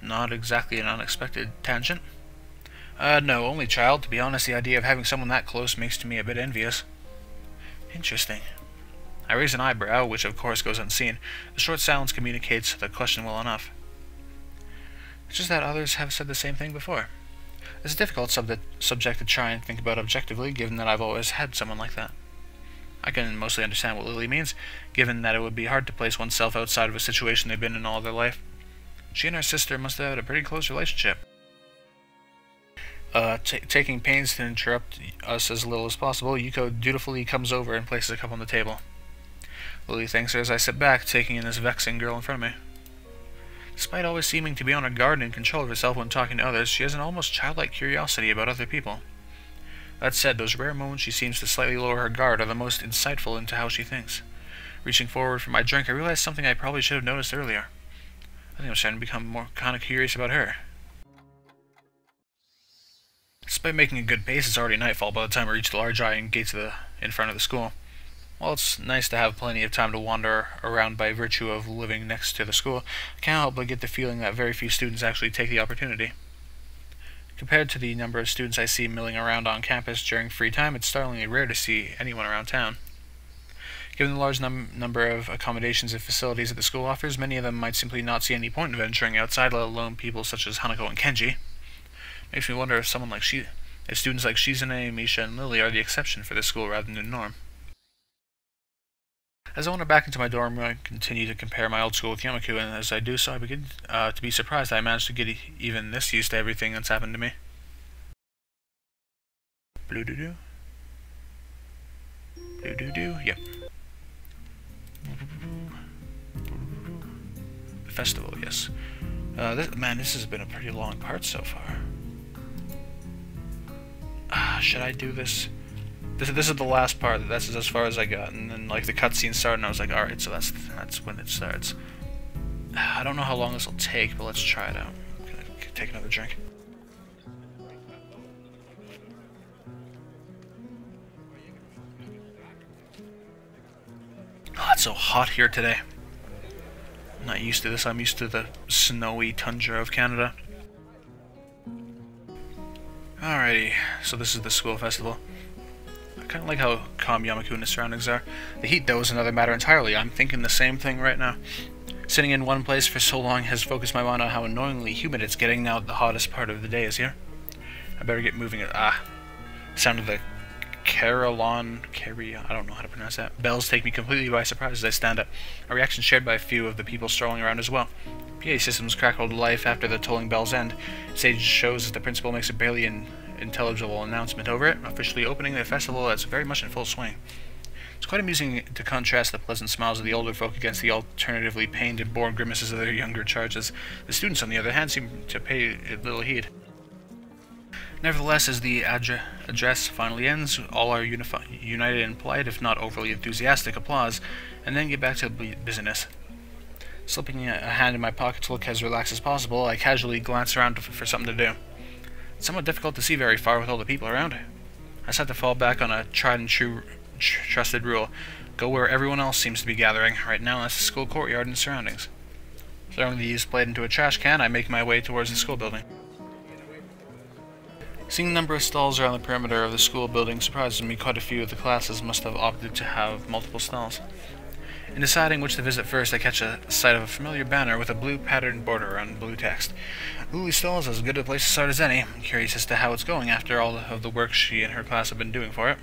Not exactly an unexpected tangent. No, only child. To be honest, the idea of having someone that close makes me a bit envious. Interesting. I raise an eyebrow, which of course goes unseen. The short silence communicates the question well enough. It's just that others have said the same thing before. It's a difficult subject to try and think about objectively, given that I've always had someone like that. I can mostly understand what Lily means, given that it would be hard to place oneself outside of a situation they've been in all their life. She and her sister must have had a pretty close relationship. Taking pains to interrupt us as little as possible, Yuko dutifully comes over and places a cup on the table. Lily thanks her as I sit back, taking in this vexing girl in front of me. Despite always seeming to be on her guard and in control of herself when talking to others, she has an almost childlike curiosity about other people. That said, those rare moments she seems to slightly lower her guard are the most insightful into how she thinks. Reaching forward for my drink, I realized something I probably should have noticed earlier. I think I'm starting to become more kind of curious about her. Despite making a good pace, it's already nightfall by the time I reach the large iron gates in front of the school. While it's nice to have plenty of time to wander around by virtue of living next to the school, I can't help but get the feeling that very few students actually take the opportunity. Compared to the number of students I see milling around on campus during free time, it's startlingly rare to see anyone around town. Given the large number of accommodations and facilities that the school offers, many of them might simply not see any point in venturing outside, let alone people such as Hanako and Kenji. Makes me wonder if students like Shizune, Misha, and Lily are the exception for this school rather than the norm. As I wander back into my dorm room, I continue to compare my old school with Yamaku, and as I do so, I begin to be surprised that I managed to get even this used to everything that's happened to me. Blue-doo-doo? Blue-doo-doo? Yep. Festival, yes. This has been a pretty long part so far. Should I do this? This is the last part. That's as far as I got, and then like the cutscene started, and I was like, all right, so that's when it starts. I don't know how long this will take, but let's try it out. I'm gonna take another drink. Oh, it's so hot here today. I'm not used to this. I'm used to the snowy tundra of Canada. Alrighty, so this is the school festival. I kind of like how calm Yamaku and his surroundings are. The heat, though, is another matter entirely. I'm thinking the same thing right now. Sitting in one place for so long has focused my mind on how annoyingly humid it's getting now that the hottest part of the day is here. I better get moving. Sound of the Carry, I don't know how to pronounce that. Bells take me completely by surprise as I stand up, a reaction shared by a few of the people strolling around as well. PA systems crackle to life after the tolling bells end. Stage shows as the principal makes a barely intelligible announcement over it, officially opening the festival that's very much in full swing. It's quite amusing to contrast the pleasant smiles of the older folk against the alternatively pained and bored grimaces of their younger charges. The students, on the other hand, seem to pay little heed. Nevertheless, as the address finally ends, all are united in polite, if not overly enthusiastic, applause, and then get back to business. Slipping a hand in my pocket to look as relaxed as possible, I casually glance around for something to do. It's somewhat difficult to see very far with all the people around. I just have to fall back on a tried and true trusted rule. Go where everyone else seems to be gathering. Right now, that's the school courtyard and surroundings. Throwing the used plate into a trash can, I make my way towards the school building. Seeing the number of stalls around the perimeter of the school building surprises me. Quite a few of the classes must have opted to have multiple stalls. In deciding which to visit first, I catch a sight of a familiar banner with a blue patterned border around blue text. Lilly Stalls is as good a place to start as any. I'm curious as to how it's going after all of the work she and her class have been doing for it.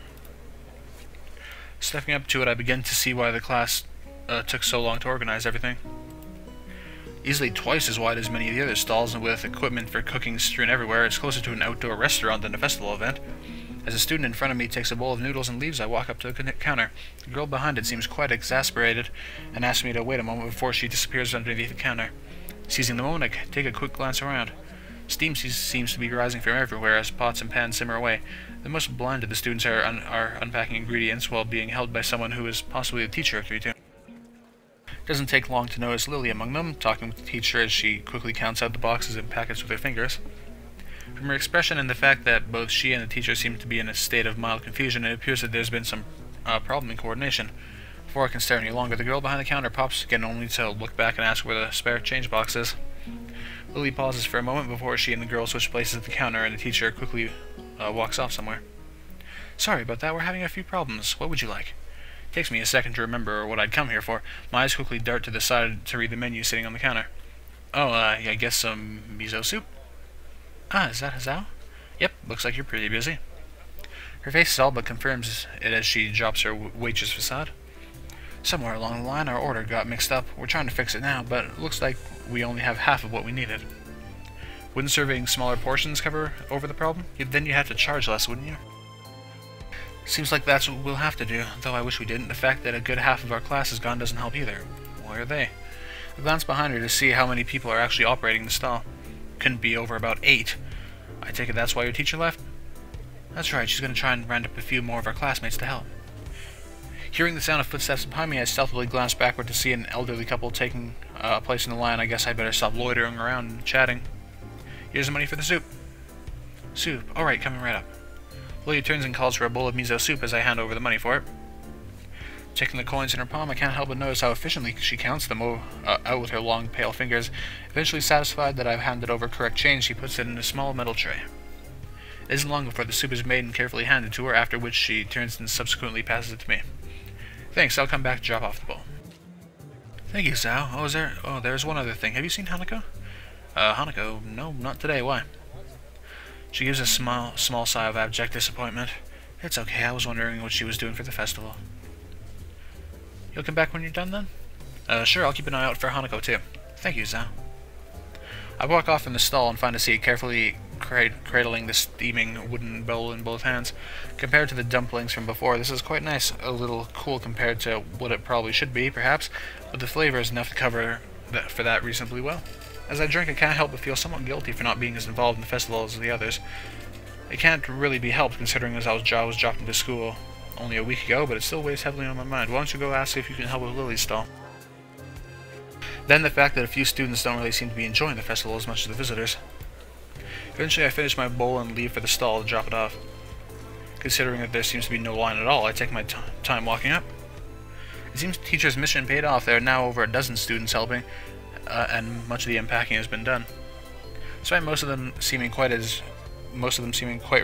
Stepping up to it, I begin to see why the class took so long to organize everything. Easily twice as wide as many of the other stalls, and with equipment for cooking strewn everywhere, it's closer to an outdoor restaurant than a festival event. As a student in front of me takes a bowl of noodles and leaves, I walk up to the counter. The girl behind it seems quite exasperated and asks me to wait a moment before she disappears underneath the counter. Seizing the moment, I take a quick glance around. Steam seems to be rising from everywhere as pots and pans simmer away. The most blind of the students are unpacking ingredients while being held by someone who is possibly the teacher of 3-2. It doesn't take long to notice Lilly among them, talking with the teacher as she quickly counts out the boxes and packets with her fingers. From her expression and the fact that both she and the teacher seem to be in a state of mild confusion, it appears that there's been some problem in coordination. Before I can stare any longer, the girl behind the counter pops again, only to look back and ask where the spare change box is. Lilly pauses for a moment before she and the girl switch places at the counter, and the teacher quickly walks off somewhere. Sorry about that, we're having a few problems. What would you like? It takes me a second to remember what I'd come here for. My eyes quickly dart to the side to read the menu sitting on the counter. Oh, I guess some miso soup? Ah, is that Hazao? Yep, looks like you're pretty busy. Her face is all but confirms it as she drops her waitress facade. Somewhere along the line, our order got mixed up. We're trying to fix it now, but it looks like we only have half of what we needed. Wouldn't serving smaller portions cover over the problem? Then you'd have to charge less, wouldn't you? Seems like that's what we'll have to do, though I wish we didn't. The fact that a good half of our class is gone doesn't help either. Why are they? I glance behind her to see how many people are actually operating the stall. Couldn't be over about 8. I take it that's why your teacher left? That's right, she's going to try and round up a few more of our classmates to help. Hearing the sound of footsteps behind me, I stealthily glance backward to see an elderly couple taking a place in the line. I guess I'd better stop loitering around and chatting. Here's the money for the soup. Soup. Alright, coming right up. Lilly turns and calls for a bowl of miso soup as I hand over the money for it. Checking the coins in her palm, I can't help but notice how efficiently she counts them out with her long, pale fingers. Eventually satisfied that I've handed over correct change, she puts it in a small metal tray. It isn't long before the soup is made and carefully handed to her, after which she turns and subsequently passes it to me. Thanks, I'll come back to drop off the bowl. Thank you, Zhao. Oh, there's one other thing. Have you seen Hanako? Hanako? No, not today. Why? She gives a small sigh of abject disappointment. It's okay, I was wondering what she was doing for the festival. You'll come back when you're done, then? Sure, I'll keep an eye out for Hanako, too. Thank you, Zhao. I walk off from the stall and find a seat, carefully cradling the steaming wooden bowl in both hands. Compared to the dumplings from before, this is quite nice. A little cool compared to what it probably should be, perhaps, but the flavor is enough to cover for that reasonably well. As I drink, I can't help but feel somewhat guilty for not being as involved in the festival as the others. It can't really be helped, considering as I was dropped into school only a week ago, but it still weighs heavily on my mind. Why don't you go ask if you can help with Lilly's stall? Then the fact that a few students don't really seem to be enjoying the festival as much as the visitors. Eventually I finish my bowl and leave for the stall to drop it off. Considering that there seems to be no line at all, I take my time walking up. It seems the teacher's mission paid off. There are now over a dozen students helping, and much of the unpacking has been done. Despite most of them seeming quite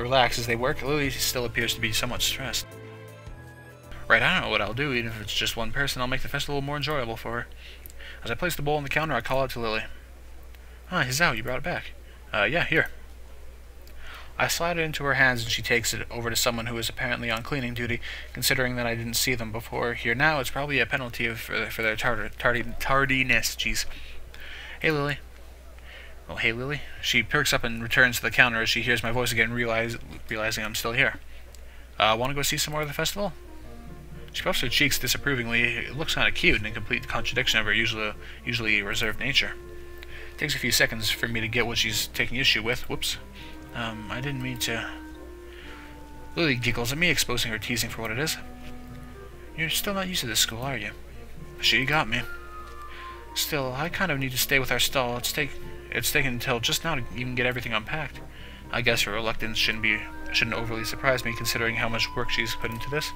relaxed as they work, Lilly still appears to be somewhat stressed. Right, I don't know what I'll do. Even if it's just one person, I'll make the festival more enjoyable for her. As I place the bowl on the counter, I call out to Lilly. Ah, Hazao, you brought it back. Yeah, here. I slide it into her hands and she takes it over to someone who is apparently on cleaning duty. Considering that I didn't see them before here now, it's probably a penalty for their tardiness. Jeez. Hey, Lily. Well, hey, Lily. She perks up and returns to the counter as she hears my voice again, realizing I'm still here. Want to go see some more of the festival? She puffs her cheeks disapprovingly. It looks kind of cute and in complete contradiction of her usually reserved nature. It takes a few seconds for me to get what she's taking issue with. Whoops. I didn't mean to... Lily giggles at me, exposing her teasing for what it is. You're still not used to this school, are you? She got me. Still, I kind of need to stay with our stall. It's taken until just now to even get everything unpacked. I guess her reluctance shouldn't overly surprise me, considering how much work she's put into this.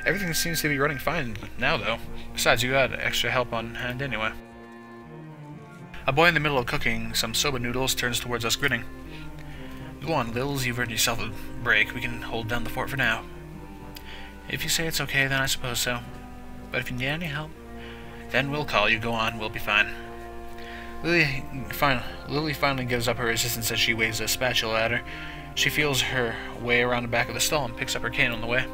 Everything seems to be running fine now, though. Besides, you got extra help on hand anyway. A boy in the middle of cooking some soba noodles turns towards us, grinning. Go on, Lils, you've earned yourself a break. We can hold down the fort for now. If you say it's okay, then I suppose so. But if you need any help, then we'll call you. Go on, we'll be fine. Lily finally gives up her resistance as she waves a spatula at her. She feels her way around the back of the stall and picks up her cane on the way.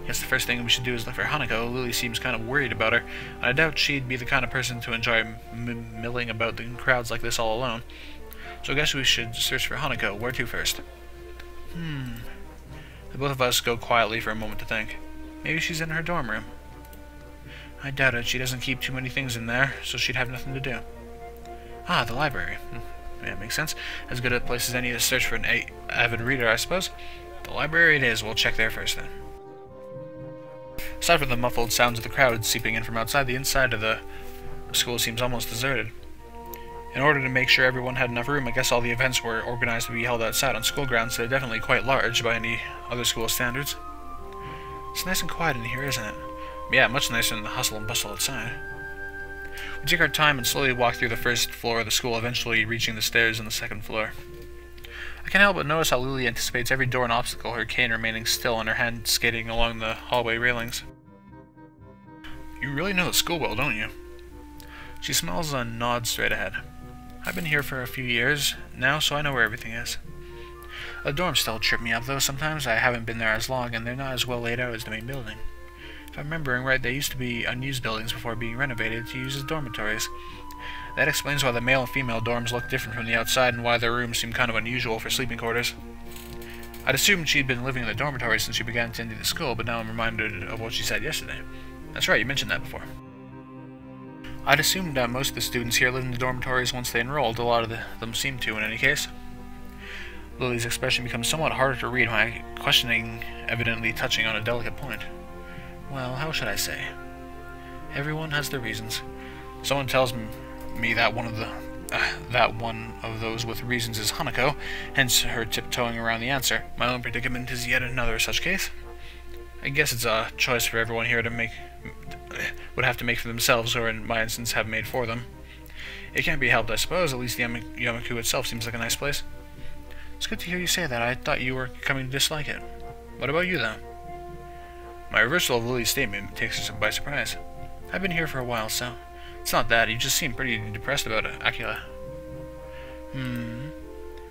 Guess the first thing we should do is look for Hanako. Lily seems kind of worried about her, and I doubt she'd be the kind of person to enjoy milling about the crowds like this all alone. So I guess we should search for Hanako. Where to first? The both of us go quietly for a moment to think. Maybe she's in her dorm room. I doubt it. She doesn't keep too many things in there, so she'd have nothing to do. Ah, the library. Yeah, makes sense. As good a place as any to search for an avid reader, I suppose. The library it is. We'll check there first, then. Aside from the muffled sounds of the crowd seeping in from outside, the inside of the school seems almost deserted. In order to make sure everyone had enough room, I guess all the events were organized to be held outside on school grounds, so they're definitely quite large by any other school standards. It's nice and quiet in here, isn't it? Yeah, much nicer than the hustle and bustle outside. We take our time and slowly walk through the first floor of the school, eventually reaching the stairs on the second floor. I can't help but notice how Lily anticipates every door and obstacle, her cane remaining still and her hand skating along the hallway railings. You really know the school well, don't you? She smiles and nods straight ahead. I've been here for a few years now, so I know where everything is. The dorms still trip me up, though. Sometimes I haven't been there as long, and they're not as well laid out as the main building. If I'm remembering right, they used to be unused buildings before being renovated to use as dormitories. That explains why the male and female dorms look different from the outside and why their rooms seem kind of unusual for sleeping quarters. I'd assumed she'd been living in the dormitory since she began attending the school, but now I'm reminded of what she said yesterday. That's right, you mentioned that before. I'd assumed that most of the students here lived in the dormitories once they enrolled. A lot of them seem to, in any case. Lily's expression becomes somewhat harder to read, my questioning evidently touching on a delicate point. Well, how should I say? Everyone has their reasons. Someone tells me that one of those with reasons is Hanako, hence her tiptoeing around the answer. My own predicament is yet another such case. I guess it's a choice for everyone here to would have to make for themselves, or in my instance, have made for them. It can't be helped, I suppose. At least the Yamaku itself seems like a nice place. It's good to hear you say that. I thought you were coming to dislike it. What about you, though? My reversal of Lily's statement takes her by surprise. I've been here for a while, so... It's not that. You just seem pretty depressed about it, Akira.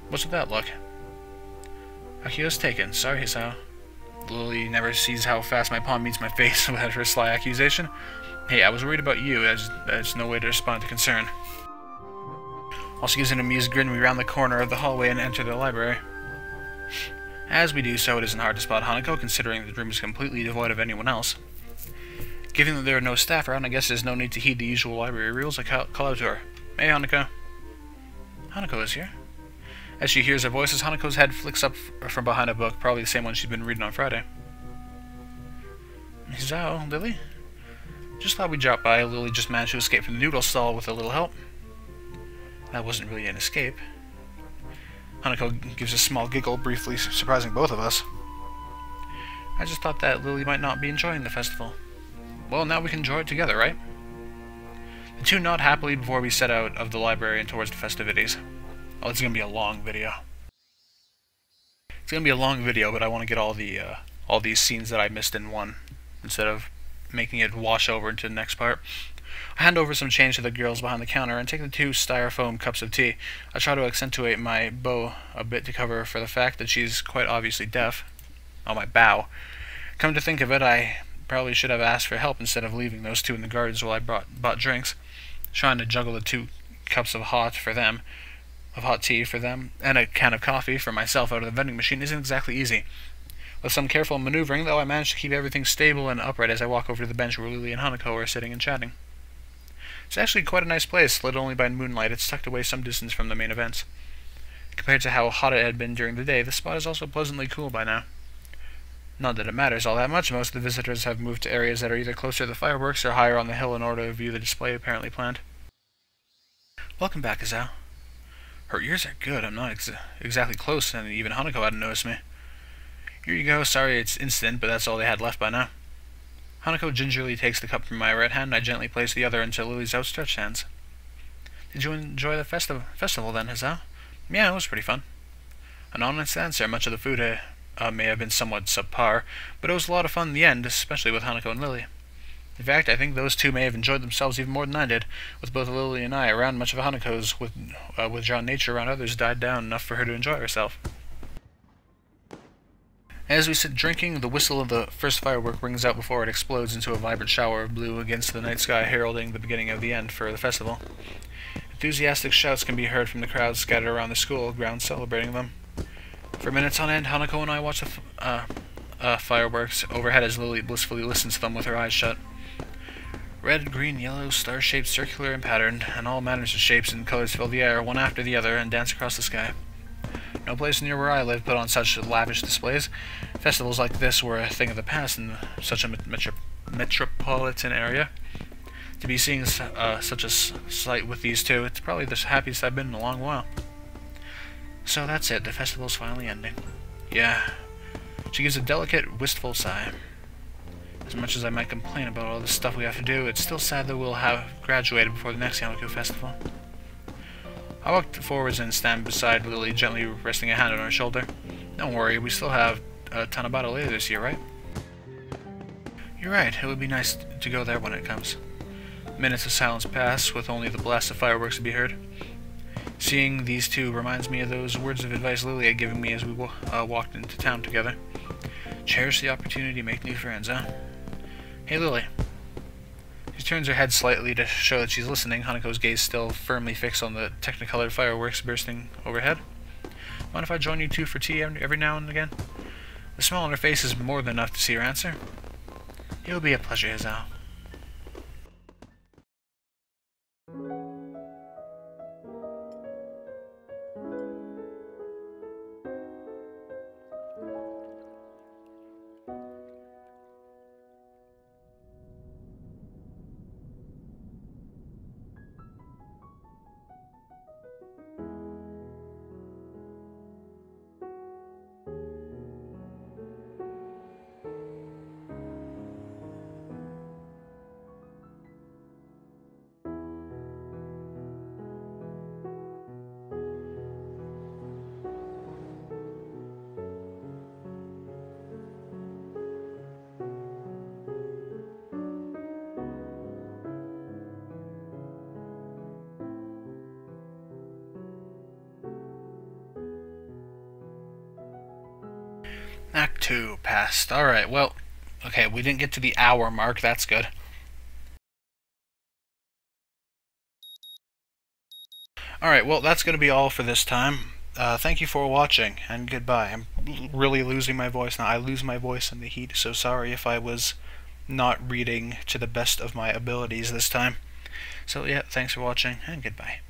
What's with that look? Akira's taken. Sorry, Hisao. Lily never sees how fast my palm meets my face without her sly accusation. Hey, I was worried about you, as there's no way to respond to concern. While she gives an amused grin, we round the corner of the hallway and enter the library. As we do so, it isn't hard to spot Hanako, considering the room is completely devoid of anyone else. Given that there are no staff around, I guess there's no need to heed the usual library rules. I call out to her. Hey, Hanako. Hanako is here. As she hears our voices, Hanako's head flicks up from behind a book, probably the same one she'd been reading on Friday. Hisao, Lily? Just thought we'd drop by. Lily just managed to escape from the noodle stall with a little help. That wasn't really an escape. Hanako gives a small giggle, briefly surprising both of us. I just thought that Lily might not be enjoying the festival. Well, now we can enjoy it together, right? The two nod happily before we set out of the library and towards the festivities. Oh, it's gonna be a long video. It's gonna be a long video, but I want to get all these scenes that I missed in one, instead of making it wash over into the next part. I hand over some change to the girls behind the counter and take the 2 styrofoam cups of tea. I try to accentuate my bow a bit to cover for the fact that she's quite obviously deaf. Oh, my bow. Come to think of it, I probably should have asked for help instead of leaving those 2 in the gardens while I bought drinks. Trying to juggle the 2 cups of hot tea for them, and a can of coffee for myself out of the vending machine isn't exactly easy. With some careful maneuvering, though, I manage to keep everything stable and upright as I walk over to the bench where Lilly and Hanako are sitting and chatting. It's actually quite a nice place, lit only by moonlight. It's tucked away some distance from the main events. Compared to how hot it had been during the day, the spot is also pleasantly cool by now. Not that it matters all that much. Most of the visitors have moved to areas that are either closer to the fireworks or higher on the hill in order to view the display apparently planned. Welcome back, Azao. Her ears are good. I'm not exactly close, and even Hanako hadn't noticed me. Here you go. Sorry it's instant, but that's all they had left by now. Hanako gingerly takes the cup from my right hand, and I gently place the other into Lily's outstretched hands. Did you enjoy the festival then, Azao? Yeah, it was pretty fun. An honest answer. Much of the food may have been somewhat subpar, but it was a lot of fun in the end, especially with Hanako and Lilly. In fact, I think those 2 may have enjoyed themselves even more than I did. With both Lilly and I around, much of Hanako's withdrawn nature around others died down enough for her to enjoy herself. As we sit drinking, the whistle of the first firework rings out before it explodes into a vibrant shower of blue against the night sky, heralding the beginning of the end for the festival. Enthusiastic shouts can be heard from the crowds scattered around the school grounds celebrating them. For minutes on end, Hanako and I watch the fireworks overhead as Lilly blissfully listens to them with her eyes shut. Red, green, yellow, star-shaped, circular, and patterned, and all manners of shapes and colors fill the air, one after the other, and dance across the sky. No place near where I live put on such lavish displays. Festivals like this were a thing of the past in such a metropolitan area. To be seeing such a sight with these 2, it's probably the happiest I've been in a long while. So that's it, the festival's finally ending. Yeah. She gives a delicate, wistful sigh. As much as I might complain about all the stuff we have to do, it's still sad that we'll have graduated before the next Hanako festival. I walk forwards and stand beside Lilly, gently resting a hand on her shoulder. Don't worry, we still have a Tanabata later this year, right? You're right, it would be nice to go there when it comes. Minutes of silence pass, with only the blast of fireworks to be heard. Seeing these 2 reminds me of those words of advice Lilly had given me as we walked into town together. Cherish the opportunity to make new friends, huh? Hey, Lilly. She turns her head slightly to show that she's listening, Hanako's gaze still firmly fixed on the technicolored fireworks bursting overhead. Mind if I join you 2 for tea every now and again? The smile on her face is more than enough to see her answer. It will be a pleasure, Azao. Act 2 passed. Alright, well, okay, we didn't get to the hour mark, that's good. Alright, well, that's going to be all for this time. Thank you for watching, and goodbye. I'm really losing my voice now. I lose my voice in the heat, so sorry if I was not reading to the best of my abilities this time. So yeah, thanks for watching, and goodbye.